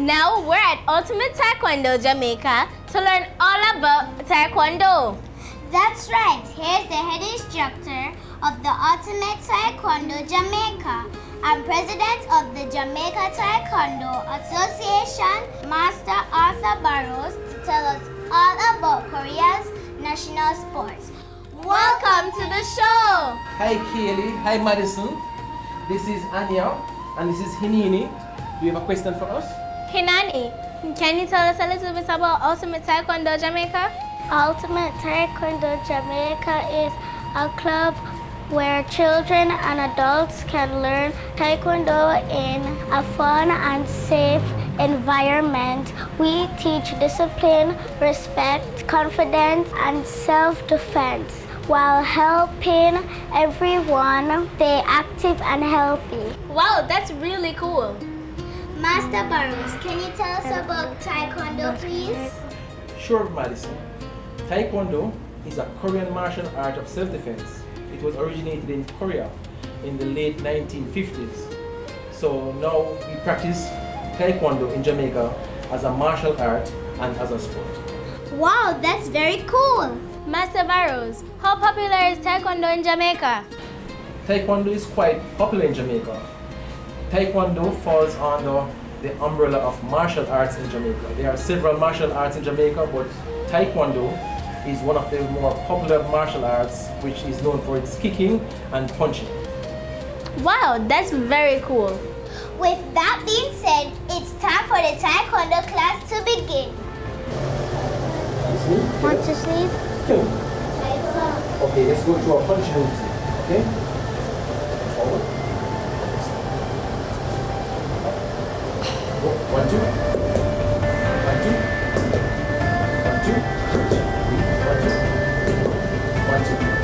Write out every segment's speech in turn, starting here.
Now we're at Ultimate Taekwondo Jamaica to learn all about Taekwondo. That's right. Here's the head instructor of the Ultimate Taekwondo Jamaica and president of the Jamaica Taekwondo Association, Master Arthur Burrows, to tell us all about Korea's national sports. Welcome to the show. Hi Kailey, hi Madison. This is Anya and this is Hinini. Do you have a question for us? Hinani, can you tell us a little bit about Ultimate Taekwondo Jamaica? Ultimate Taekwondo Jamaica is a club where children and adults can learn Taekwondo in a fun and safe environment. We teach discipline, respect, confidence, and self-defense while helping everyone stay active and healthy. Wow, that's really cool. Master Burrows, can you tell us about Taekwondo, please? Sure, Madison. Taekwondo is a Korean martial art of self-defense. It was originated in Korea in the late 1950s. So now we practice Taekwondo in Jamaica as a martial art and as a sport. Wow, that's very cool. Master Burrows, how popular is Taekwondo in Jamaica? Taekwondo is quite popular in Jamaica. Taekwondo falls under the umbrella of martial arts in Jamaica. There are several martial arts in Jamaica, but Taekwondo is one of the more popular martial arts, which is known for its kicking and punching. Wow, that's very cool. With that being said, it's time for the Taekwondo class to begin. Want to sleep? Okay, let's go to our punching routine. Okay? Forward. Go. 1, 2. 1, 2. 1, 2. 1, 2. 1, 2. 1, 2.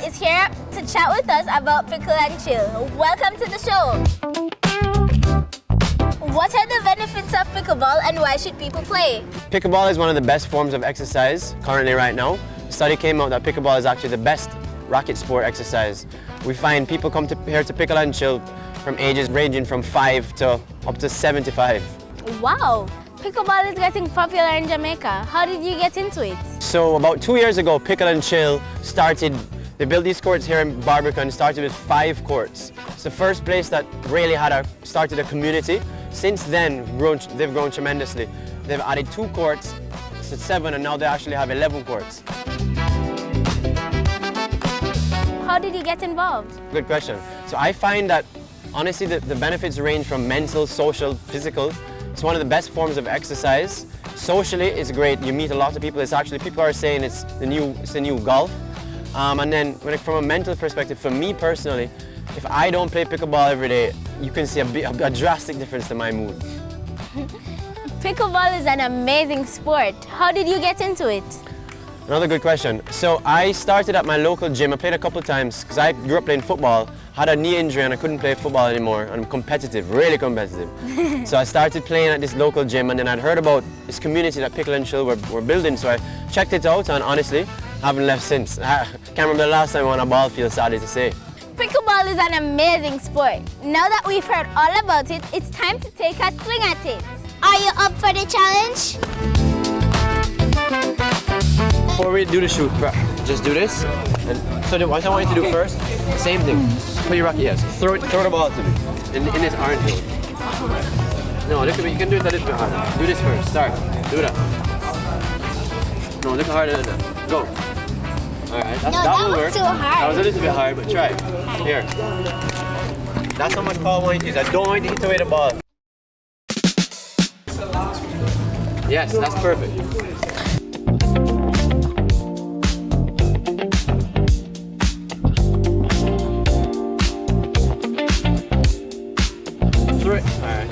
is here to chat with us about Pickle and Chill. Welcome to the show. What are the benefits of pickleball and why should people play? Pickleball is one of the best forms of exercise currently right now. A study came out that pickleball is actually the best racket sport exercise. We find people come here to pickle and chill from ages ranging from 5 to up to 75. Wow! Pickleball is getting popular in Jamaica. How did you get into it? So about 2 years ago, Pickle and Chill started, they built these courts here in Barbican, started with 5 courts. It's the first place that really started a community. Since then, they've grown tremendously. They've added 2 courts, so 7, and now they actually have 11 courts. How did you get involved? Good question. So I find that, honestly, the benefits range from mental, social, physical. It's one of the best forms of exercise. Socially, it's great. You meet a lot of people. It's actually, people are saying it's the new golf. And then from a mental perspective, for me personally, if I don't play pickleball every day, you can see a drastic difference to my mood. Pickleball is an amazing sport. How did you get into it? Another good question. So I started at my local gym. I played a couple of times because I grew up playing football, had a knee injury and I couldn't play football anymore. I'm competitive, really competitive. So I started playing at this local gym and then I'd heard about this community that Pickle and Chill were building. So I checked it out and honestly, haven't left since. I can't remember the last time I won a ball field, sadly to say. Pickleball is an amazing sport. Now that we've heard all about it, it's time to take a swing at it. Are you up for the challenge? Before we do the shoot, just do this. And so what I want you to do first, same thing. Put your racket, yes. Throw the ball to me in this orange field. No, look at me. You can do it a little bit harder. Do this first. Start. Do that. No, look harder than that. Go. All right. That will work. Too hard. That was a little bit hard, but try it. Here. That's how much power I want you to use. I don't want you to hit away the ball. Yes, that's perfect. Through it. All right.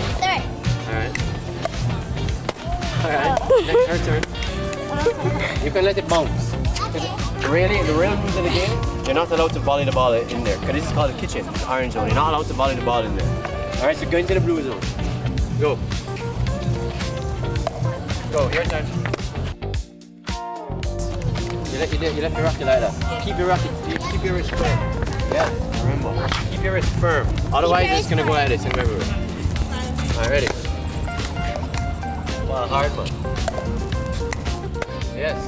Next, her turn. You can let it bounce. Really, the real rules of the game, you're not allowed to volley the ball in there. Because this is called the kitchen, the orange zone. You're not allowed to volley the ball in there. All right, so go into the blue zone. Go. Go, your turn. You left your racket like that. Keep your racket, keep your wrist firm. Yeah, remember. Keep your wrist firm. Otherwise it's gonna go like this and everywhere. Alright, ready? Wow, hard man. Yes.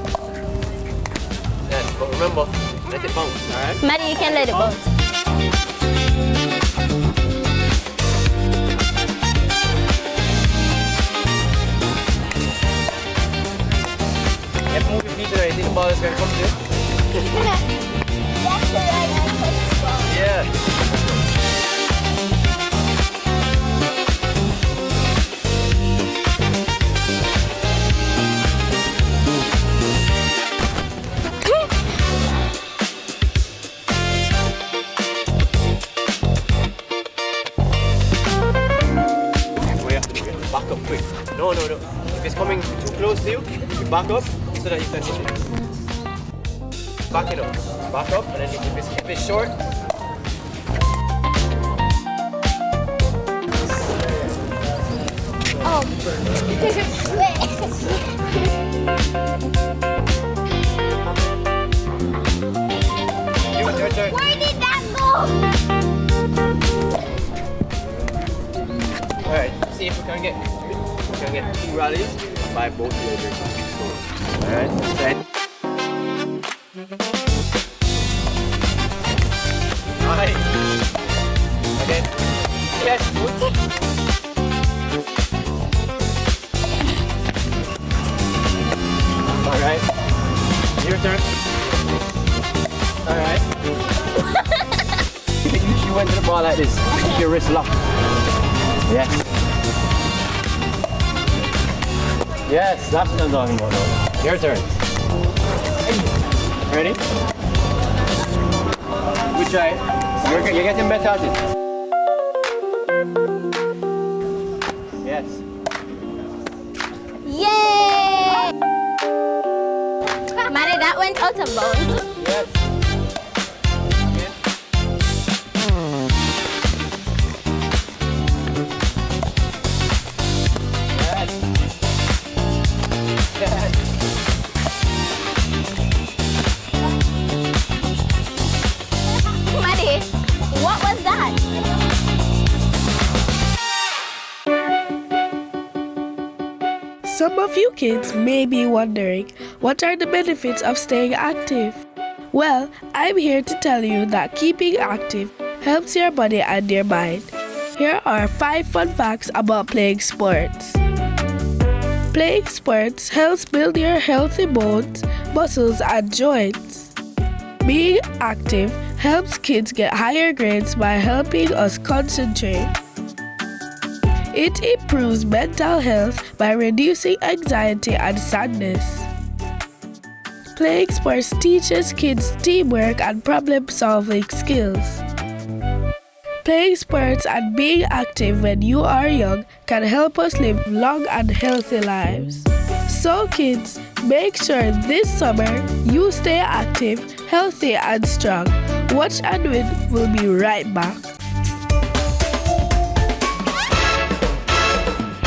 Yes, but remember, let it bounce, alright? Maddie, you can let it bounce. You have to move your feet there, you think the ball is going to come to you? That's the right I push the ball. Yeah. Back up quick. No. If it's coming too close to you, you back up so that you can hit it. Back it up. Back up, and then if it's short. Oh. Your turn. Where did that go? Alright, see if we can get 2 rallies by both players. Alright, set. Alright. Again. Yes, foot. Alright. Your turn. Alright. You went to the ball like this. Keep your wrist locked. Yes. Yes, that's what I'm talking about now. Your turn. Ready? Good try. You're getting better at it. Yes. Yay! Maddie, that went out of bounds. Yes. Some of you kids may be wondering, what are the benefits of staying active? Well, I'm here to tell you that keeping active helps your body and your mind. Here are 5 fun facts about playing sports. Playing sports helps build your healthy bones, muscles, and joints. Being active helps kids get higher grades by helping us concentrate. It improves mental health by reducing anxiety and sadness. Playing sports teaches kids teamwork and problem-solving skills. Playing sports and being active when you are young can help us live long and healthy lives. So kids, make sure this summer you stay active, healthy and strong. Watch and Win will be right back.